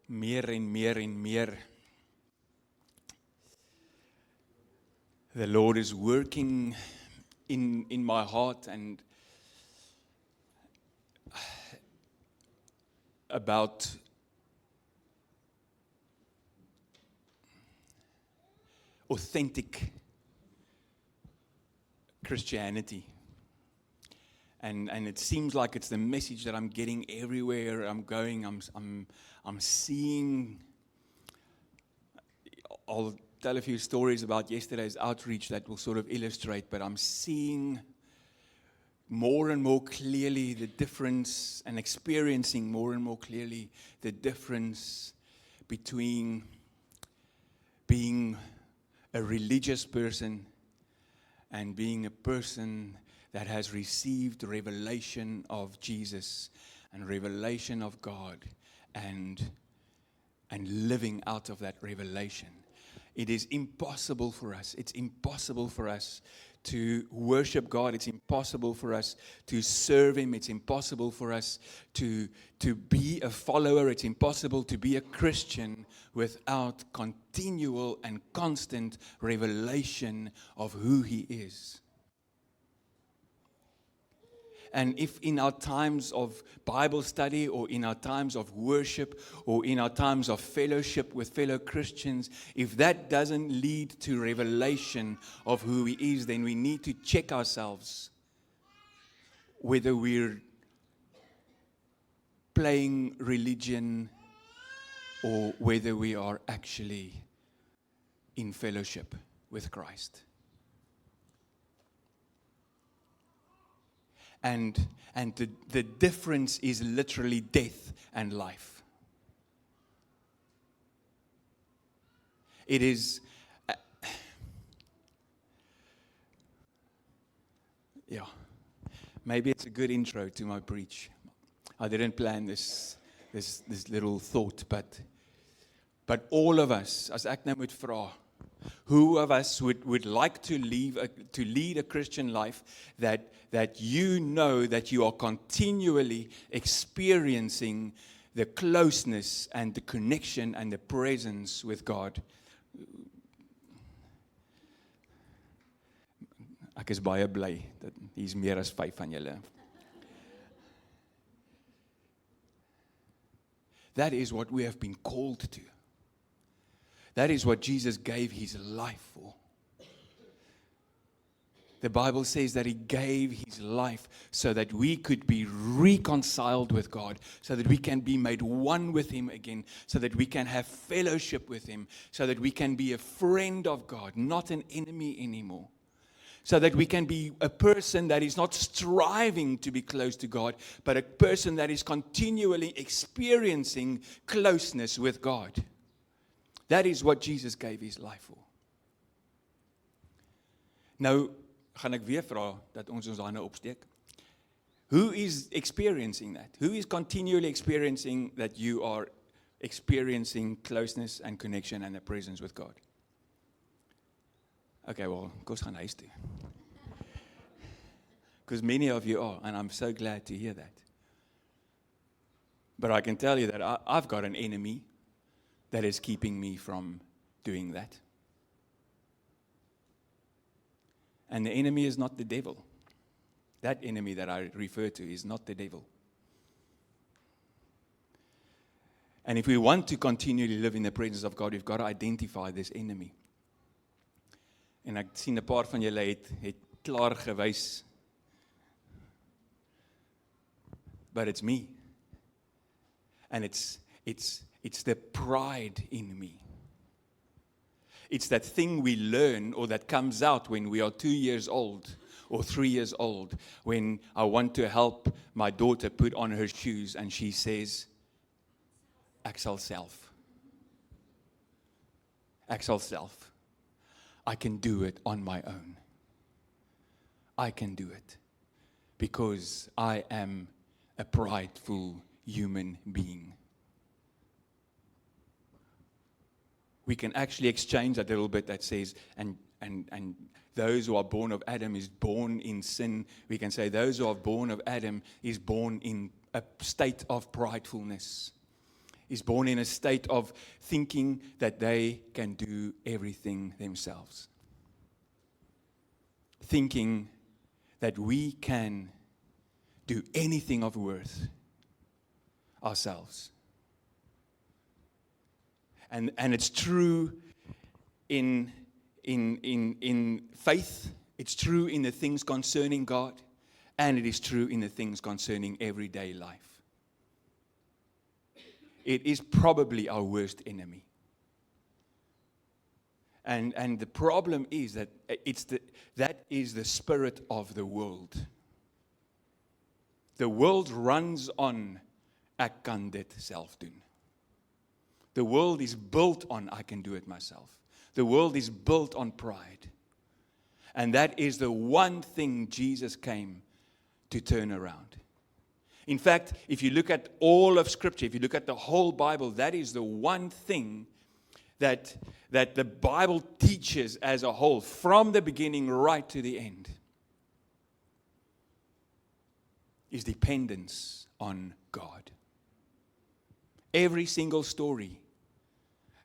meer en meer en meer. The Lord is working in my heart and about authentic Christianity. And it seems like it's the message that I'm getting everywhere I'm going. I'm seeing. I'll tell a few stories about yesterday's outreach that will sort of illustrate, but I'm seeing more and more clearly the difference and experiencing more and more clearly the difference between being a religious person and being a person that has received revelation of Jesus and revelation of God and living out of that revelation. It is impossible for us. It's impossible for us to worship God. It's impossible for us to serve Him. It's impossible for us to be a follower. It's impossible to be a Christian without continual and constant revelation of who He is. And if in our times of Bible study or in our times of worship or in our times of fellowship with fellow Christians, if that doesn't lead to revelation of who He is, then we need to check ourselves whether we're playing religion or whether we are actually in fellowship with Christ. And the difference is literally death and life. It is, maybe it's a good intro to my preach. I didn't plan this little thought, but all of us, as ek nou moet vra, who of us would like to lead a Christian life that you know that you are continually experiencing the closeness and the connection and the presence with God? Ek is baie bly dat hier's meer as 5 van julle. That is what we have been called to. That is what Jesus gave His life for. The Bible says that He gave His life so that we could be reconciled with God, so that we can be made one with Him again, so that we can have fellowship with Him, so that we can be a friend of God, not an enemy anymore. So that we can be a person that is not striving to be close to God, but a person that is continually experiencing closeness with God. That is what Jesus gave His life for. Nou, gaan ek weer vra dat ons hande opsteek. Who is experiencing that? Who is continually experiencing that you are experiencing closeness and connection and a presence with God? Okay, well, kom ons gaan huis toe. Because many of you are, and I'm so glad to hear that. But I can tell you that I've got an enemy that is keeping me from doing that. And the enemy is not the devil. That enemy that I refer to is not the devil. And if we want to continually live in the presence of God, we've got to identify this enemy. En ek sien 'n paar van julle het klaar gewys. But it's me. And it's the pride in me. It's that thing we learn or that comes out when we are 2 years old or 3 years old, when I want to help my daughter put on her shoes and she says, ek sal self. Ek sal self. I can do it on my own. I can do it because I am a prideful human being. We can actually exchange that little bit that says, and those who are born of Adam is born in sin. We can say those who are born of Adam is born in a state of pridefulness. is born in a state of thinking that they can do everything themselves. Thinking that we can do anything of worth ourselves. And it's true in faith, it's true in the things concerning God, and it is true in the things concerning everyday life. It is probably our worst enemy. And the problem is that that is the spirit of the world. The world runs on, ek kan dit self doen. The world is built on, I can do it myself. The world is built on pride. And that is the one thing Jesus came to turn around. In fact, if you look at all of Scripture, if you look at the whole Bible, that is the one thing that the Bible teaches as a whole, from the beginning right to the end, is dependence on God. Every single story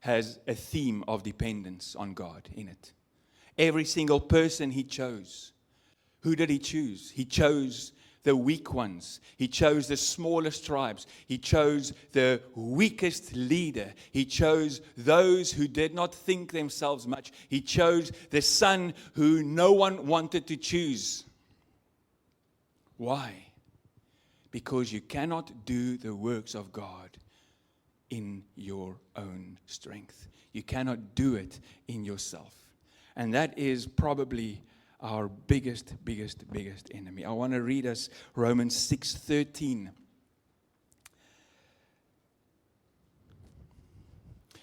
has a theme of dependence on God in it. Every single person He chose. Who did He choose? He chose the weak ones. He chose the smallest tribes. He chose the weakest leader. He chose those who did not think themselves much. He chose the son who no one wanted to choose. Why? Because you cannot do the works of God in your own strength. You cannot do it in yourself. And that is probably our biggest enemy. I want to read us Romans 6:13.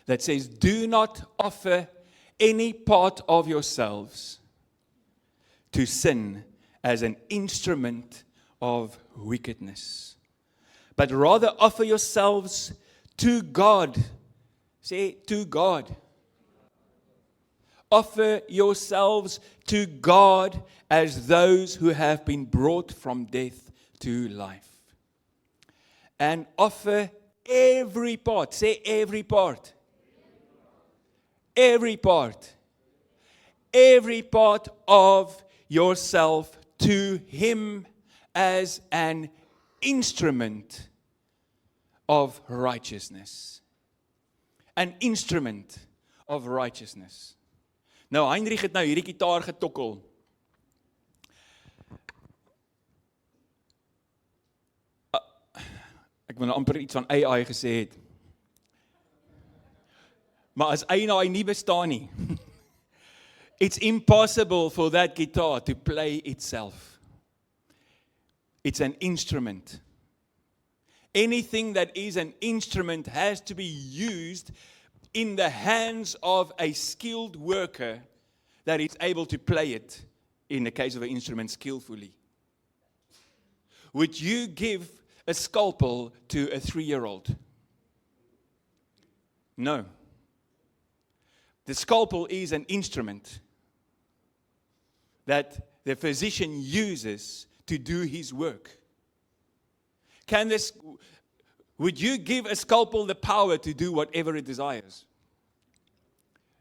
That says, do not offer any part of yourselves to sin as an instrument of wickedness, but rather offer yourselves to God. Say, to God. Offer yourselves to God as those who have been brought from death to life. And offer every part. Say every part. Every part. Every part of yourself to Him as an instrument of righteousness. An instrument of righteousness. Nou, Heinrich het nou hierdie gitaar getokkel. Ek wil nou amper iets van AI gesê het. Maar as AI nie bestaan nie, it's impossible for that guitar to play itself. It's an instrument. Anything that is an instrument has to be used in the hands of a skilled worker that is able to play it, in the case of an instrument, skillfully. Would you give a scalpel to a 3-year-old? No. The scalpel is an instrument that the physician uses to do his work. Would you give a scalpel the power to do whatever it desires?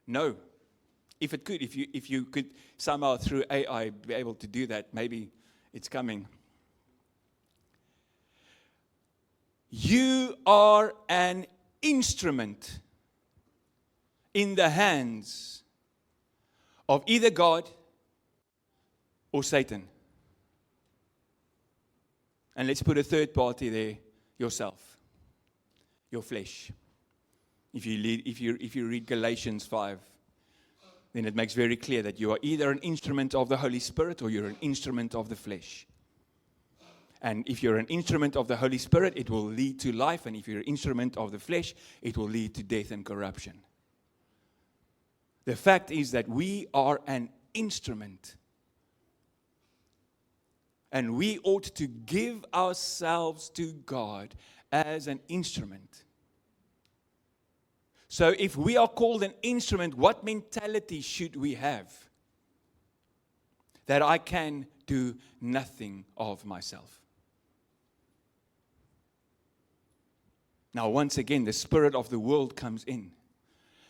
No. If it could, if you could somehow through AI be able to do that, maybe it's coming. You are an instrument in the hands of either God or Satan. And let's put a third party there, yourself, your flesh. If you read Galatians 5, then it makes very clear that you are either an instrument of the Holy Spirit or you're an instrument of the flesh. And if you're an instrument of the Holy Spirit, it will lead to life. And if you're an instrument of the flesh, it will lead to death and corruption. The fact is that we are an instrument. And we ought to give ourselves to God as an instrument. So if we are called an instrument, what mentality should we have? That I can do nothing of myself. Now, once again, the spirit of the world comes in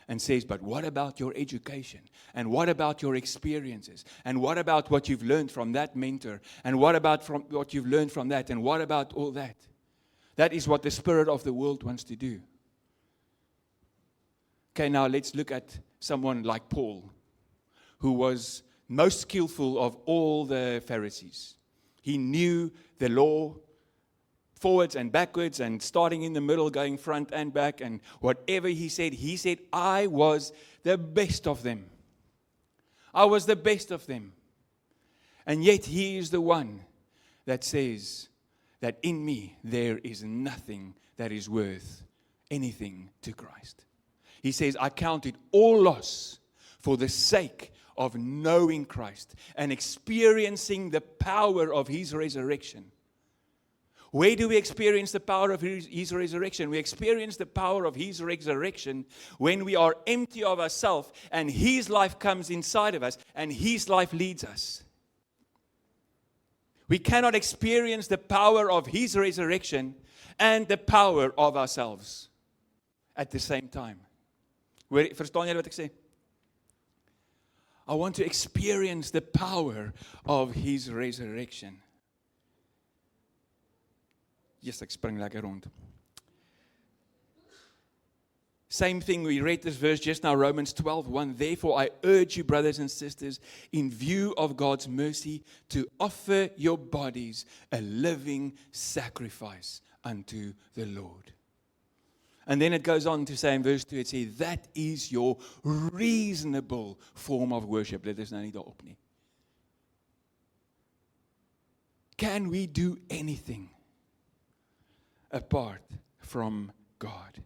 and says, but what about your education? And what about your experiences? And what about what you've learned from that mentor? And what about from what you've learned from that? And what about all that? That is what the spirit of the world wants to do. Okay, now let's look at someone like Paul, who was most skillful of all the Pharisees. He knew the law forwards and backwards and starting in the middle, going front and back, and whatever he said, I was the best of them. I was the best of them. And yet he is the one that says that in me there is nothing that is worth anything to Christ. He says, I count it all loss for the sake of knowing Christ and experiencing the power of His resurrection. Where do we experience the power of His resurrection? We experience the power of His resurrection when we are empty of ourselves and His life comes inside of us and His life leads us. We cannot experience the power of His resurrection and the power of ourselves at the same time. Verstaan julle wat ek sê? I want to experience the power of His resurrection. Yes, ek spring lekker rond. Same thing, we read this verse just now, Romans 12:1. Therefore, I urge you, brothers and sisters, in view of God's mercy, to offer your bodies a living sacrifice unto the Lord. And then it goes on to say in verse 2, it says, that is your reasonable form of worship. Let us nou nie daarop nie. Can we do anything apart from God?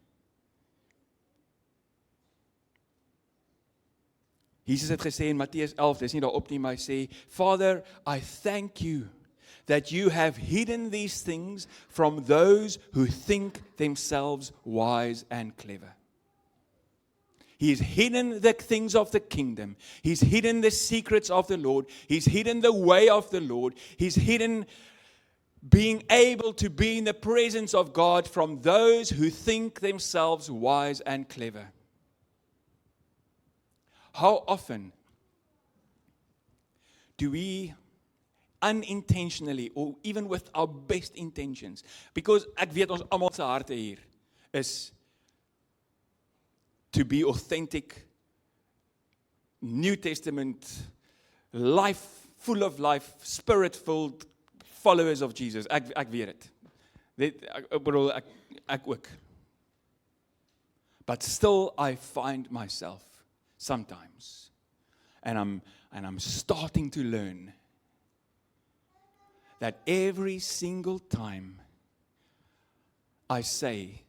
Jesus het gesê in Matteus 11, dis nie daarop nie, maar hy sê, Father, I thank you that you have hidden these things from those who think themselves wise and clever. He's hidden the things of the kingdom. He's hidden the secrets of the Lord. He's hidden the way of the Lord. He's hidden being able to be in the presence of God from those who think themselves wise and clever. How often do we unintentionally, or even with our best intentions, because ek weet ons almal se harte hier is to be authentic, New Testament, life, full of life, spirit-filled followers of Jesus. Ek weet dit. Ek bedoel, ek ook. But still I find myself sometimes, and I'm starting to learn that every single time I say,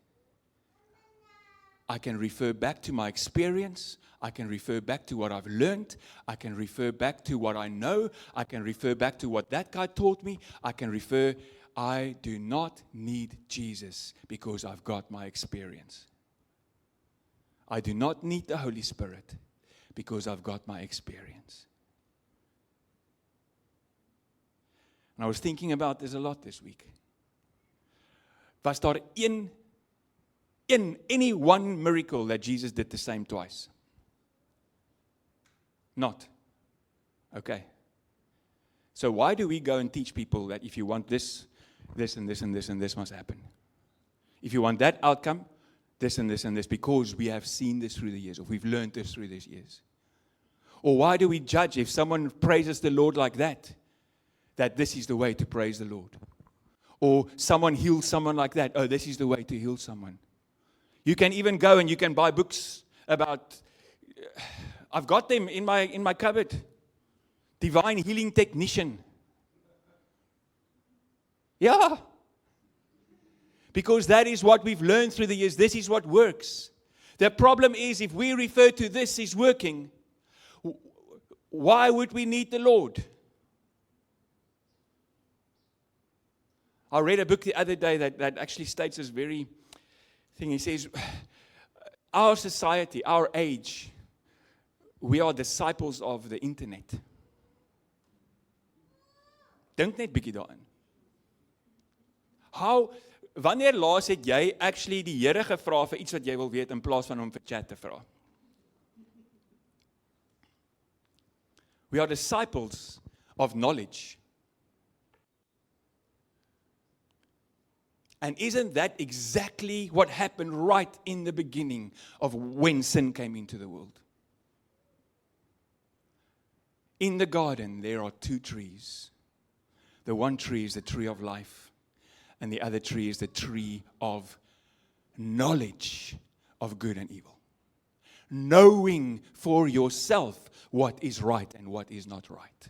I can refer back to my experience, I can refer back to what I've learned, I can refer back to what I know, I can refer back to what that guy taught me, I do not need Jesus because I've got my experience. I do not need the Holy Spirit because I've got my experience. And I was thinking about this a lot this week. Was daar any one miracle that Jesus did the same twice? Not. Okay. So why do we go and teach people that if you want this, this and this and this and this must happen? If you want that outcome, this and this and this, because we have seen this through the years, or we've learned this through these years. Or why do we judge if someone praises the Lord like that this is the way to praise the Lord? Or someone heals someone like that, oh, this is the way to heal someone. You can even go and you can buy books about, I've got them in my cupboard. Divine Healing Technician. Yeah. Because that is what we've learned through the years. This is what works. The problem is if we refer to this is working, why would we need the Lord? I read a book the other day that actually states this very thing. He says, our society, our age, we are disciples of the internet. Dink net bietjie daarin. How wanneer laas het jy actually die Here gevra vir iets wat jy wil weet in plaas van hom vir chat te vra? We are disciples of knowledge. And isn't that exactly what happened right in the beginning of when sin came into the world? In the garden, there are two trees. The one tree is the tree of life, and the other tree is the tree of knowledge of good and evil. Knowing for yourself what is right and what is not right.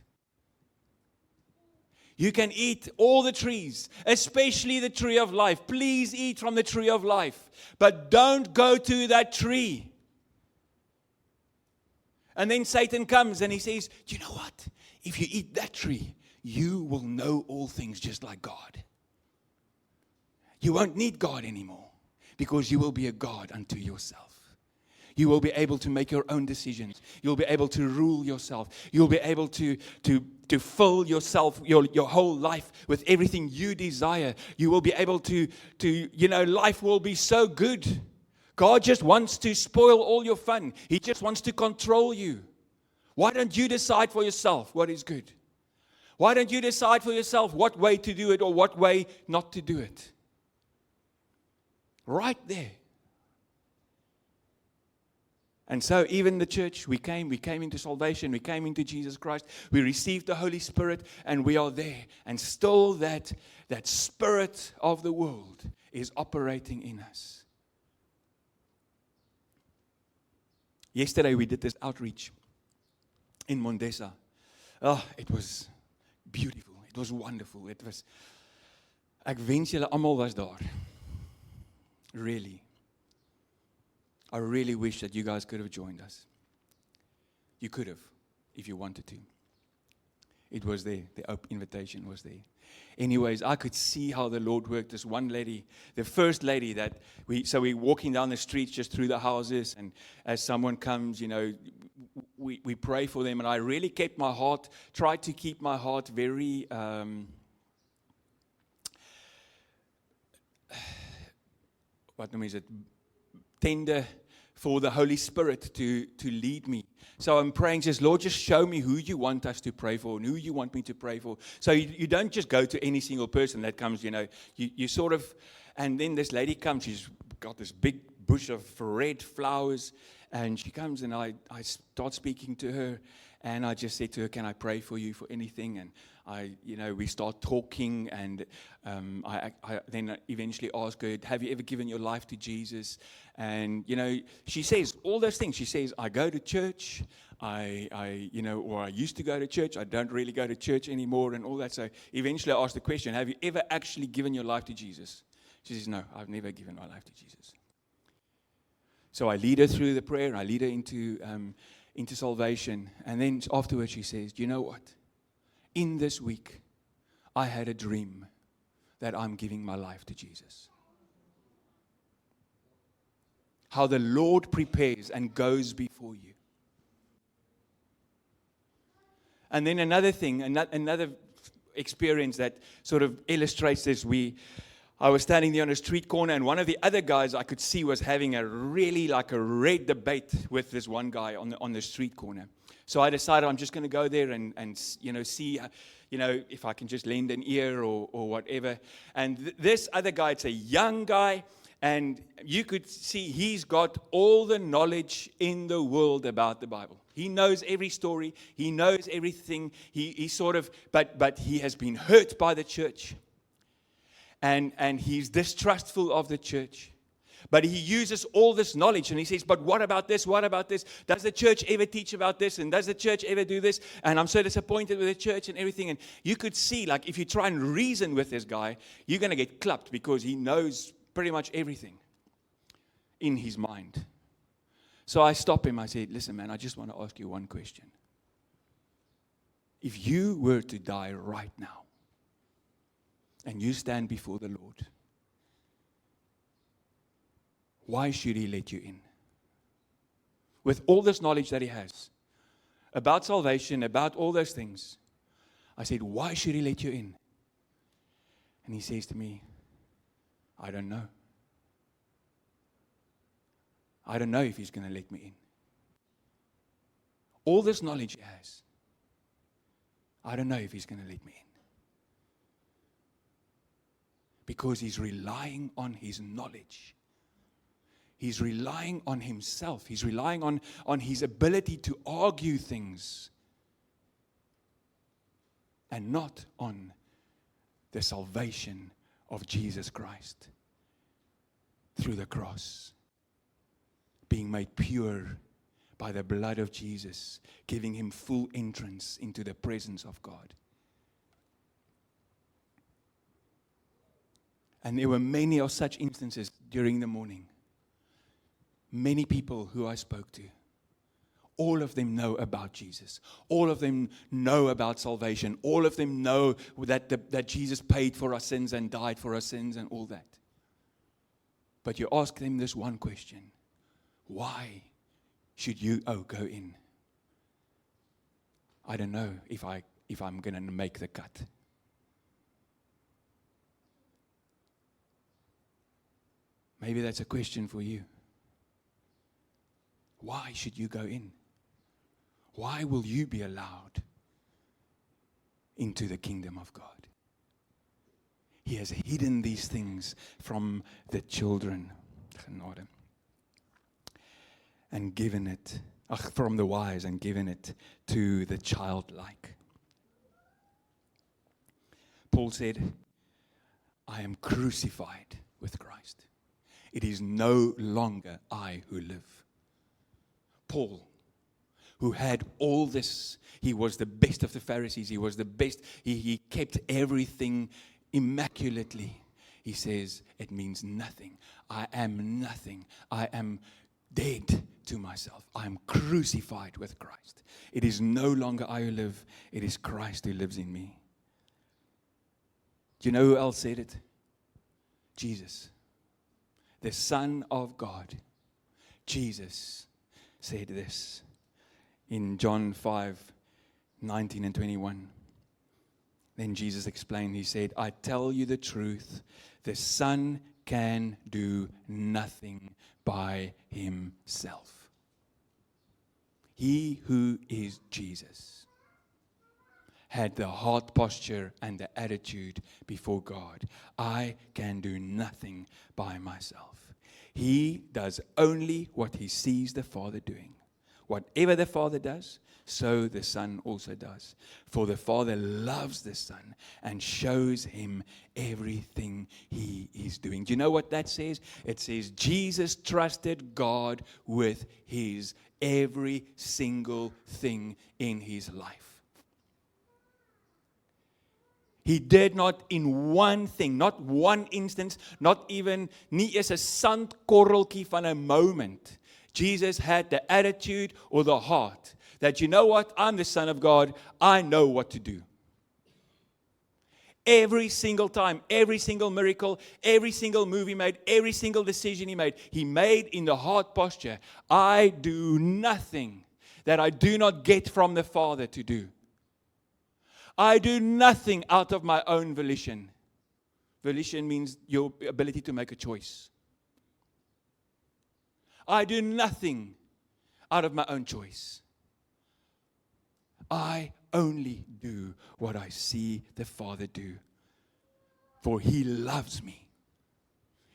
You can eat all the trees, especially the tree of life. Please eat from the tree of life, but don't go to that tree. And then Satan comes and he says, you know what? If you eat that tree, you will know all things just like God. You won't need God anymore because you will be a God unto yourself. You will be able to make your own decisions. You'll be able to rule yourself. You'll be able to fill yourself, your whole life with everything you desire. You will be able to life will be so good. God just wants to spoil all your fun. He just wants to control you. Why don't you decide for yourself what is good? Why don't you decide for yourself what way to do it or what way not to do it? Right there. And so even the church, we came into salvation, we came into Jesus Christ, we received the Holy Spirit, and we are there. And still that spirit of the world is operating in us. Yesterday we did this outreach in Mondesa. Oh, it was beautiful. It was wonderful. Ek wens julle almal was daar. Really. I really wish that you guys could have joined us. You could have, if you wanted to. It was there. The invitation was there. Anyways, I could see how the Lord worked. This one lady, the first lady that we're walking down the streets just through the houses, and as someone comes, we pray for them, and I really tried to keep my heart very, tender for the Holy Spirit to lead me. So I'm praying, Lord, just show me who you want us to pray for and who you want me to pray for. So you don't just go to any single person that comes, you sort of, and then this lady comes, she's got this big bush of red flowers, and she comes and I start speaking to her, and I just said to her, can I pray for you for anything? And we start talking, and I then eventually ask her, have you ever given your life to Jesus? And, she says all those things. She says, I go to church, or I used to go to church. I don't really go to church anymore and all that. So eventually I asked the question, have you ever actually given your life to Jesus? She says, no, I've never given my life to Jesus. So I lead her through the prayer. I lead her into salvation. And then afterwards she says, do you know what? In this week, I had a dream that I'm giving my life to Jesus. How the Lord prepares and goes before you. And then another thing, another experience that sort of illustrates this, I was standing there on a street corner, and one of the other guys I could see was having a red debate with this one guy on the street corner. So I decided I'm just going to go there and see, if I can just lend an ear or whatever. And this other guy, it's a young guy, and you could see he's got all the knowledge in the world about the Bible. He knows every story. He knows everything. He sort of, but he has been hurt by the church. And he's distrustful of the church. But he uses all this knowledge, and he says, but what about this? What about this? Does the church ever teach about this? And does the church ever do this? And I'm so disappointed with the church and everything. And you could see, if you try and reason with this guy, you're going to get clapped because he knows pretty much everything in his mind. So I stopped him. I said, listen, man, I just want to ask you one question. If you were to die right now, and you stand before the Lord, why should He let you in? With all this knowledge that He has about salvation, about all those things, I said, why should He let you in? And he says to me, I don't know. I don't know if He's going to let me in. All this knowledge He has, I don't know if He's going to let me in. Because He's relying on His knowledge. He's relying on Himself. He's relying on His ability to argue things. And not on the salvation of Jesus Christ through the cross. Being made pure by the blood of Jesus, giving Him full entrance into the presence of God. And there were many of such instances during the morning. Many people who I spoke to, all of them know about Jesus. All of them know about salvation. All of them know that Jesus paid for our sins and died for our sins and all that. But you ask them this one question: why should you go in? I don't know if I'm going to make the cut. Maybe that's a question for you. Why should you go in? Why will you be allowed into the kingdom of God? He has hidden these things from the children, genade, and given it, from the wise, and given it to the childlike. Paul said, I am crucified with Christ. It is no longer I who live. Paul, who had all this, he was the best of the Pharisees, he was the best, he kept everything immaculately. He says, it means nothing. I am nothing. I am dead to myself. I am crucified with Christ. It is no longer I who live, it is Christ who lives in me. Do you know who else said it? Jesus, the Son of God. Jesus said this in John 5:19 and 21. Then Jesus explained, He said, I tell you the truth, the Son can do nothing by Himself. He who is Jesus had the heart posture and the attitude before God. I can do nothing by myself. He does only what He sees the Father doing. Whatever the Father does, so the Son also does. For the Father loves the Son and shows Him everything He is doing. Do you know what that says? It says Jesus trusted God with His every single thing in His life. He did not in one thing, not one instance, not even, nie eens 'n sandkorreltjie van 'n moment. Jesus had the attitude or the heart that, you know what, I'm the Son of God, I know what to do. Every single time, every single miracle, every single move He made, every single decision He made in the heart posture, I do nothing that I do not get from the Father to do. I do nothing out of my own volition. Volition means your ability to make a choice. I do nothing out of my own choice. I only do what I see the Father do. For He loves me.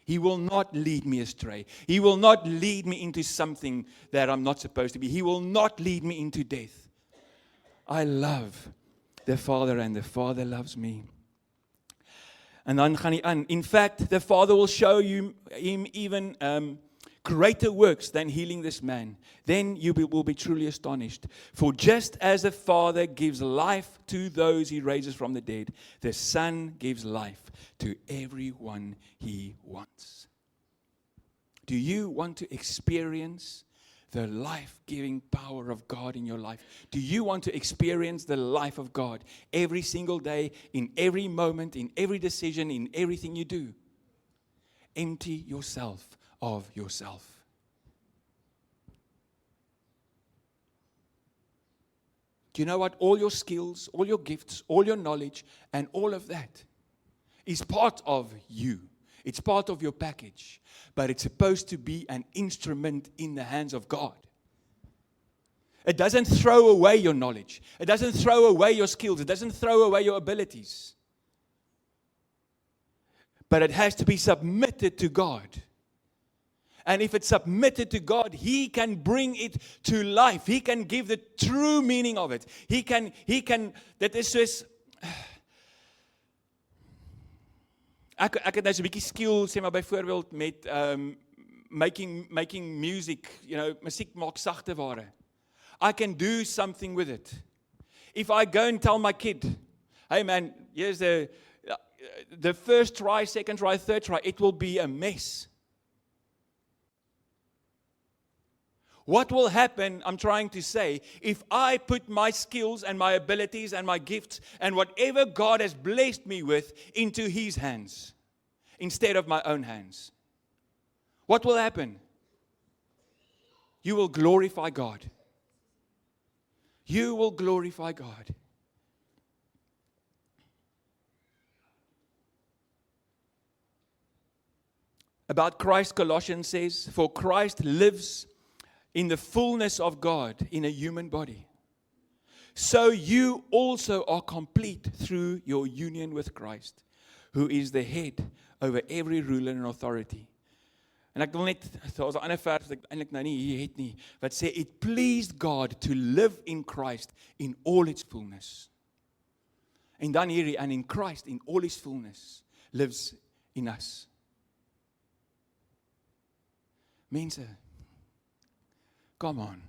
He will not lead me astray. He will not lead me into something that I'm not supposed to be. He will not lead me into death. I love the Father and the Father loves me. And dan gaan hy aan. In fact, the Father will show him even greater works than healing this man. Then you will be truly astonished. For just as the Father gives life to those He raises from the dead, the Son gives life to everyone He wants. Do you want to experience the life-giving power of God in your life? Do you want to experience the life of God every single day, in every moment, in every decision, in everything you do? Empty yourself of yourself. Do you know what? All your skills, all your gifts, all your knowledge, and all of that is part of you. It's part of your package. But it's supposed to be an instrument in the hands of God. It doesn't throw away your knowledge. It doesn't throw away your skills. It doesn't throw away your abilities. But it has to be submitted to God. And if it's submitted to God, He can bring it to life. He can give the true meaning of it. He can, dit is soos, ek het nou so 'n bietjie skill, sê maar byvoorbeeld met making music, musiek maak sagte ware. I can do something with it. If I go and tell my kid, hey man, here's the first try, second try, third try, it will be a mess. What will happen, I'm trying to say, if I put my skills and my abilities and my gifts and whatever God has blessed me with into His hands instead of my own hands? What will happen? You will glorify God. You will glorify God. About Christ, Colossians says, for Christ lives in the fullness of God in a human body. So you also are complete through your union with Christ, who is the head over every ruler and authority. En ek wil net, daar's 'n ander vers wat ek eintlik nou nie hier het nie, wat sê, it pleased God to live in Christ in all its fullness. En dan hierdie, and in Christ in all His fullness lives in us. Mense, come on.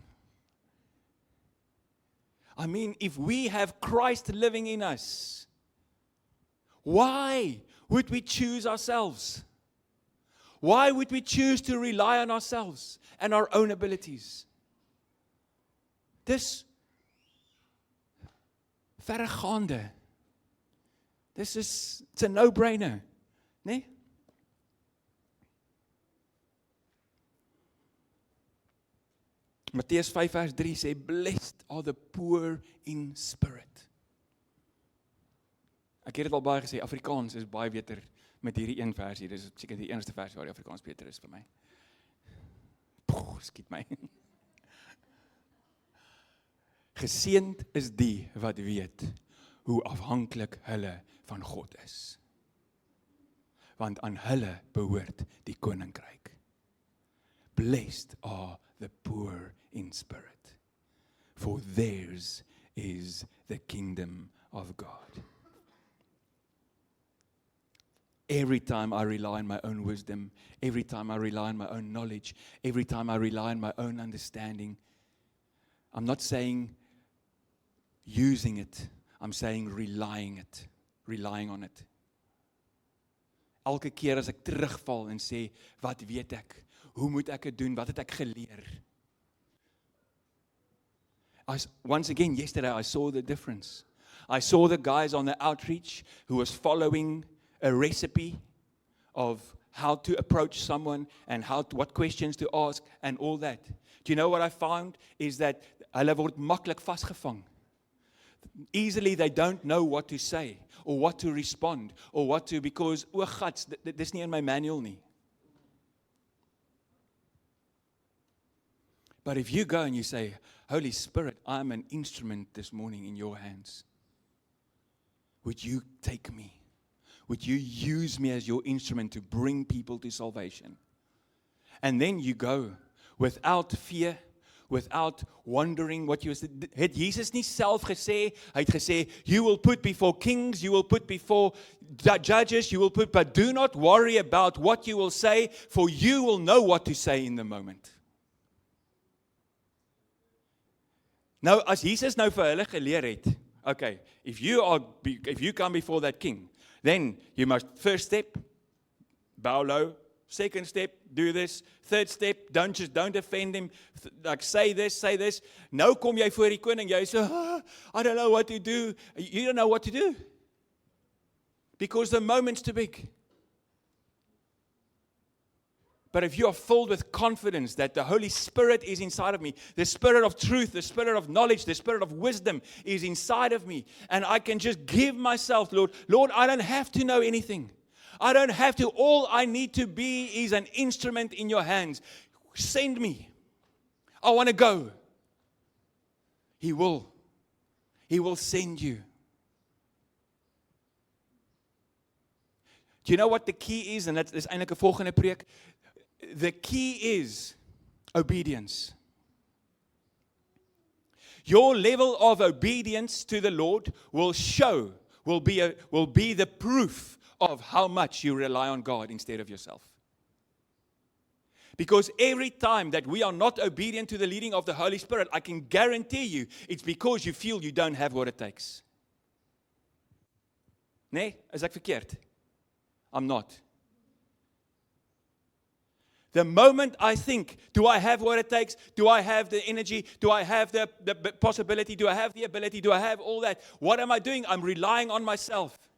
I mean, if we have Christ living in us, why would we choose ourselves? Why would we choose to rely on ourselves and our own abilities? Dis verregaande. It's a no-brainer, né? Matteus 5 vers 3 sê, blessed are the poor in spirit. Ek het dit al baie gesê, Afrikaans is baie beter met hierdie een versie. Dis seker die enigste versie waar die Afrikaans beter is vir my. Skiet my. Geseënd is die wat weet hoe afhanklik hulle van God is. Want aan hulle behoort die koninkryk. Blessed are the poor in spirit, for theirs is the kingdom of God. Every time I rely on my own wisdom, every time I rely on my own knowledge, every time I rely on my own understanding, I'm not saying using it, I'm saying relying on it. Elke keer as ek terugval en sê, wat weet ek? Hoe moet ek dit doen? Wat het ek geleer? Once again, yesterday I saw the difference. I saw the guys on the outreach who was following a recipe of how to approach someone and what questions to ask and all that. Do you know what I found? Is that hulle word maklik vasgevang. Easily they don't know what to say or what to respond or what to, because, gats, dis nie in my manual nie. But if you go and you say, Holy Spirit, I'm an instrument this morning in your hands. Would you take me? Would you use me as your instrument to bring people to salvation? And then you go without fear, without wondering what you said. Het Jesus nie self gesê, hy het gesê, you will put before kings, you will put before judges, you will put, but do not worry about what you will say, for you will know what to say in the moment. Nou, as Jesus nou vir hulle geleer het, okay, if you come before that king, then you must first step, bow low, second step, do this, third step, don't offend him, like say this. Nou kom jy voor die koning, jy sê, I don't know what to do. You don't know what to do. Because the moment's too big. But if you are filled with confidence that the Holy Spirit is inside of me, the Spirit of truth, the Spirit of knowledge, the Spirit of wisdom is inside of me, and I can just give myself, Lord, I don't have to know anything. I don't have to. All I need to be is an instrument in your hands. Send me. I want to go. He will. He will send you. Do you know what the key is? En dit is eintlik 'n volgende preek. The key is obedience. Your level of obedience to the Lord will be the proof of how much you rely on God instead of yourself. Because every time that we are not obedient to the leading of the Holy Spirit, I can guarantee you, it's because you feel you don't have what it takes. Nee, is ek verkeerd? I'm not. The moment I think, do I have what it takes? Do I have the energy? Do I have the possibility? Do I have the ability? Do I have all that? What am I doing? I'm relying on myself.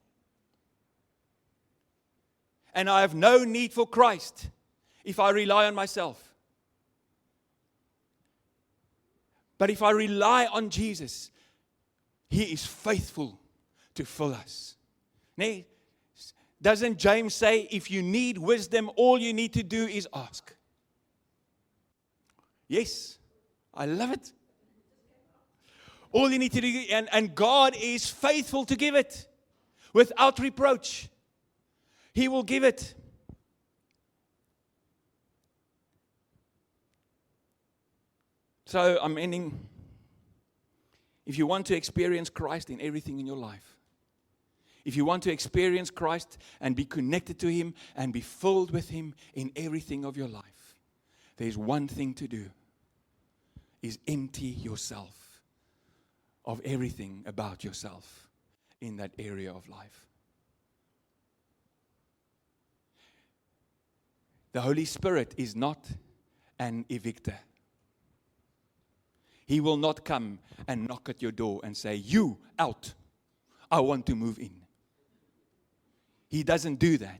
And I have no need for Christ if I rely on myself. But if I rely on Jesus, He is faithful to fill us. Nee, doesn't James say, if you need wisdom, all you need to do is ask? Yes, I love it. All you need to do, and God is faithful to give it without reproach. He will give it. So I'm ending. If you want to experience Christ in everything in your life, if you want to experience Christ and be connected to Him and be filled with Him in everything of your life, there's one thing to do, is empty yourself of everything about yourself in that area of life. The Holy Spirit is not an evictor. He will not come and knock at your door and say, you out, I want to move in. He doesn't do that.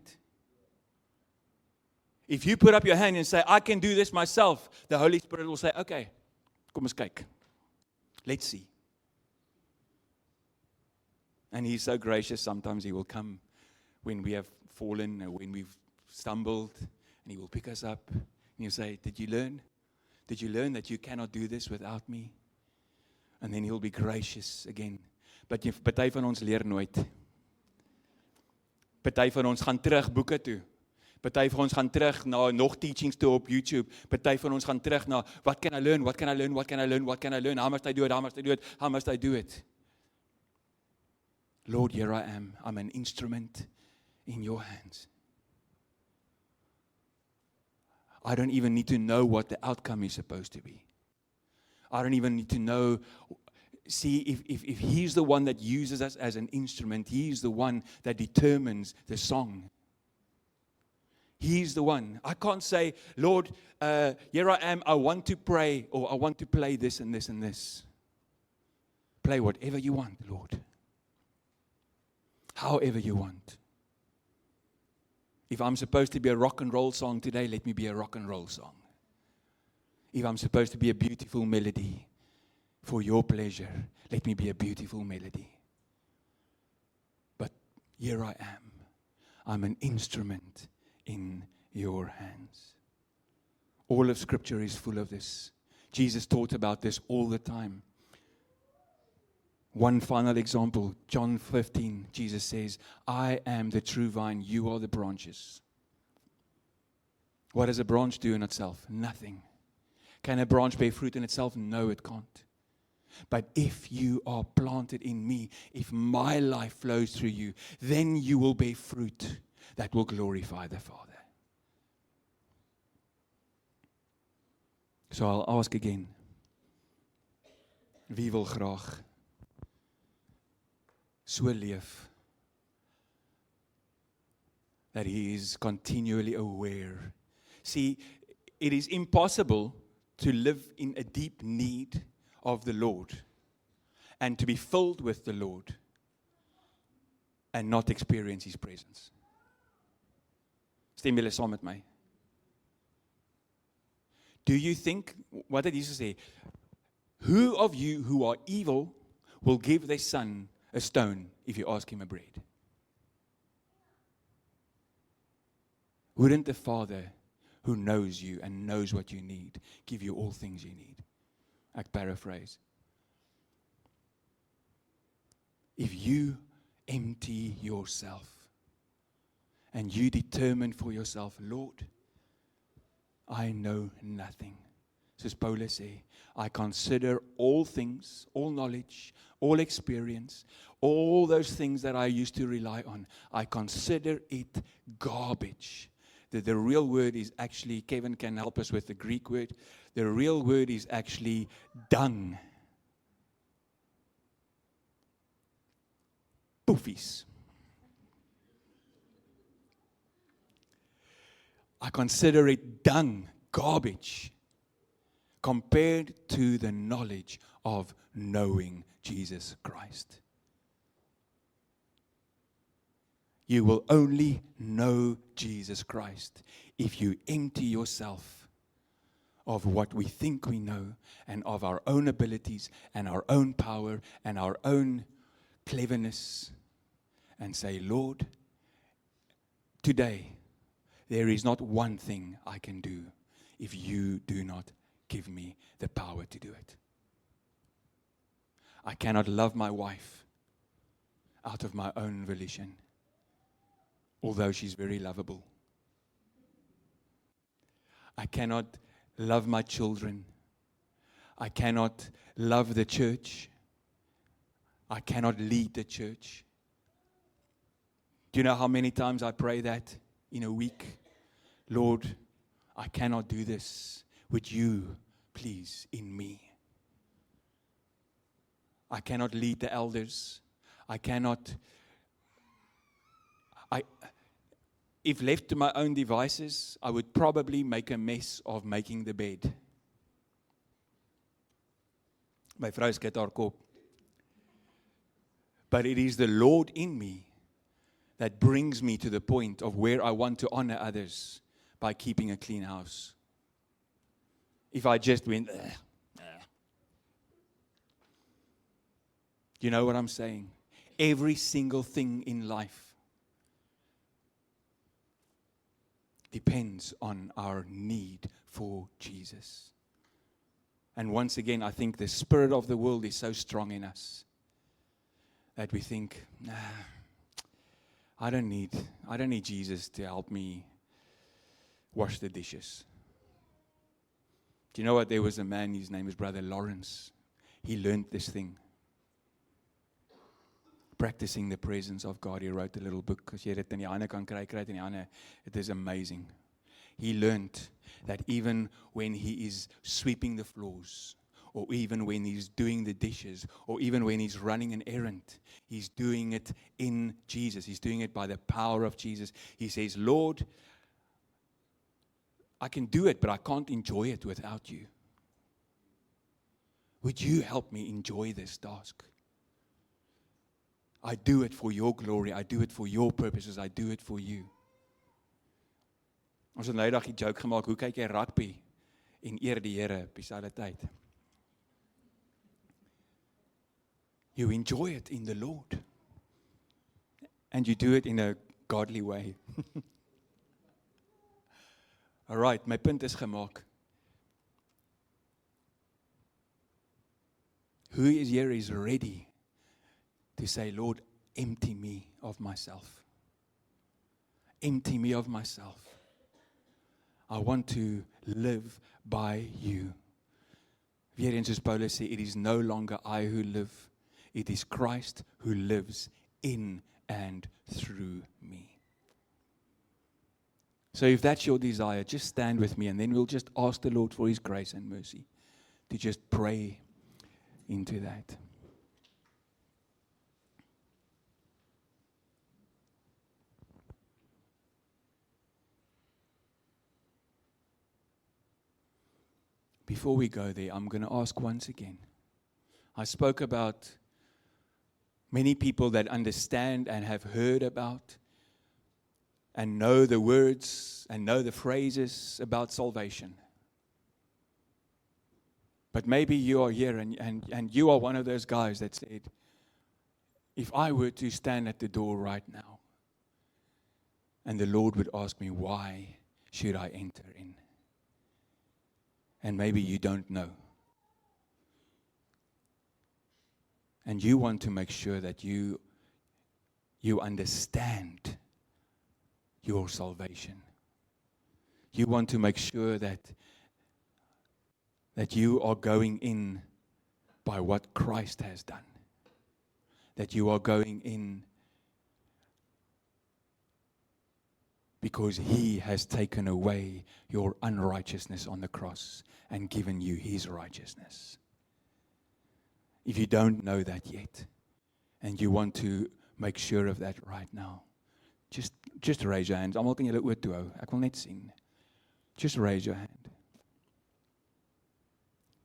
If you put up your hand and say, I can do this myself, the Holy Spirit will say, okay, kom eens kyk. Let's see. And He's so gracious, sometimes He will come when we have fallen or when we've stumbled, and He will pick us up and He'll say, did you learn? Did you learn that you cannot do this without me? And then He'll be gracious again. But party van ons leer nooit. Party van ons gaan terug boeke toe. Party van ons gaan terug na nog teachings toe op YouTube. Party van ons gaan terug na what can I learn? What can I learn? What can I learn? What can I learn? How must I do it? How must I do it? How must I do it? Lord, here I am. I'm an instrument in your hands. I don't even need to know what the outcome is supposed to be. I don't even need to know. See, if He's the one that uses us as an instrument, He's the one that determines the song. He's the one. I can't say, Lord, here I am, I want to pray, or I want to play this and this and this. Play whatever you want, Lord. However you want. If I'm supposed to be a rock and roll song today, let me be a rock and roll song. If I'm supposed to be a beautiful melody for your pleasure, let me be a beautiful melody. But here I am. I'm an instrument in your hands. All of Scripture is full of this. Jesus taught about this all the time. One final example, John 15, Jesus says, I am the true vine, you are the branches. What does a branch do in itself? Nothing. Can a branch bear fruit in itself? No, it can't. But if you are planted in me, if my life flows through you, then you will bear fruit that will glorify the Father. So I'll ask again. Wie wil graag so leef that he is continually aware? See, it is impossible to live in a deep need of the Lord and to be filled with the Lord and not experience His presence. Stem julle saam met my? Do you think, what did Jesus say? Who of you who are evil will give their son a stone if you ask him a bread? Wouldn't the Father who knows you and knows what you need give you all things you need? Ek paraphrase. If you empty yourself and you determine for yourself, Lord, I know nothing. Soos Paulus sê, I consider all things, all knowledge, all experience, all those things that I used to rely on, I consider it garbage. The real word is actually, Kevin can help us with the Greek word, the real word is actually dung. Poofies. I consider it dung, garbage, compared to the knowledge of knowing Jesus Christ. You will only know Jesus Christ if you empty yourself of what we think we know and of our own abilities and our own power and our own cleverness and say, Lord, today there is not one thing I can do if you do not give me the power to do it. I cannot love my wife out of my own volition, although she's very lovable. I cannot love my children. I cannot love the church. I cannot lead the church. Do you know how many times I pray that in a week? Lord, I cannot do this. Would you please in me? I cannot lead the elders. If left to my own devices, I would probably make a mess of making the bed. My vrou skud haar kop. But it is the Lord in me that brings me to the point of where I want to honor others by keeping a clean house. If I just went, you know what I'm saying? Every single thing in life depends on our need for Jesus. And once again, I think the spirit of the world is so strong in us that we think, I don't need Jesus to help me wash the dishes. Do you know what? There was a man, his name is Brother Lawrence. He learned this thing. Practicing the presence of God. He wrote a little book. As jy dit in die hande kan kry, kry dit in die hande. It is amazing. He learned that even when he is sweeping the floors, or even when he's doing the dishes, or even when he's running an errand, he's doing it in Jesus. He's doing it by the power of Jesus. He says, Lord, I can do it, but I can't enjoy it without you. Would you help me enjoy this task? I do it for your glory. I do it for your purposes. I do it for you. Ons het nou eendag die joke gemaak, hoe kyk jy rugby en eer die Here op dieselfde tyd? You enjoy it in the Lord. And you do it in a godly way. All right, my punt is gemaak. Who is here is ready to say, Lord, empty me of myself. Empty me of myself. I want to live by you. Weer eens soos Paulus sê, it is no longer I who live. It is Christ who lives in and through me. So if that's your desire, just stand with me and then we'll just ask the Lord for His grace and mercy to just pray into that. Before we go there, I'm going to ask once again. I spoke about many people that understand and have heard about and know the words and know the phrases about salvation. But maybe you are here and you are one of those guys that said, if I were to stand at the door right now, And the Lord would ask me, why should I enter in? And maybe you don't know. And you want to make sure that you understand your salvation. You want to make sure that you are going in by what Christ has done. That you are going in because He has taken away your unrighteousness on the cross and given you His righteousness. If you don't know that yet, and you want to make sure of that right now, just raise your hands. Almal kan julle oë toe hou. Ek wil net sien. Just raise your hand.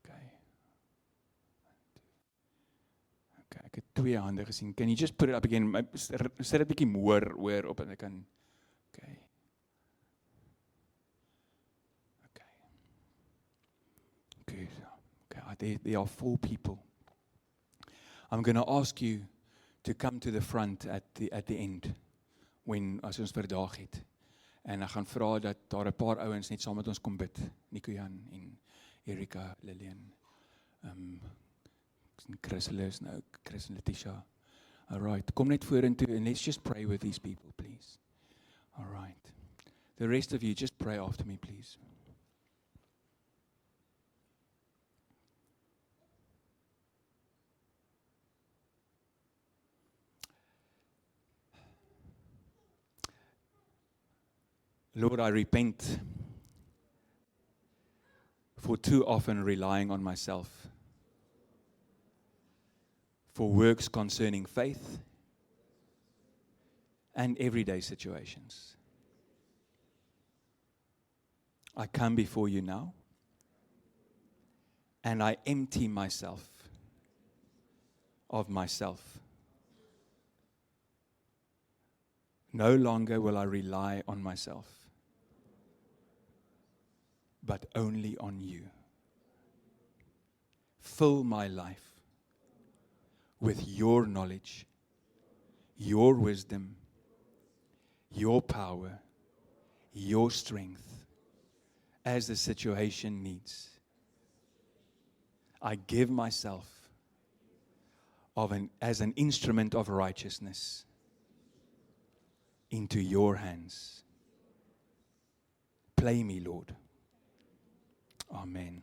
Okay. Okay, ek het 2 hande gesien. Can you just put it up again? Sit dit bietjie hoër op en ek kan. Okay. Okay. Good. Okay, there are 4 people. I'm going to ask you to come to the front at the end when as ons verdaag het. En ek gaan vra dat daar 'n paar ouens net saam met ons kom bid. Nico Jan en Erika, Lillian. Chris is nou, Chris en Letitia. All right, kom net vorentoe and let's just pray with these people, please. All right. The rest of you just pray after me, please. Lord, I repent for too often relying on myself for works concerning faith and everyday situations. I come before you now and I empty myself of myself. No longer will I rely on myself, but only on you. Fill my life with your knowledge, your wisdom, your power, your strength, as the situation needs. I give myself as an instrument of righteousness into your hands. Play me, Lord. Amen.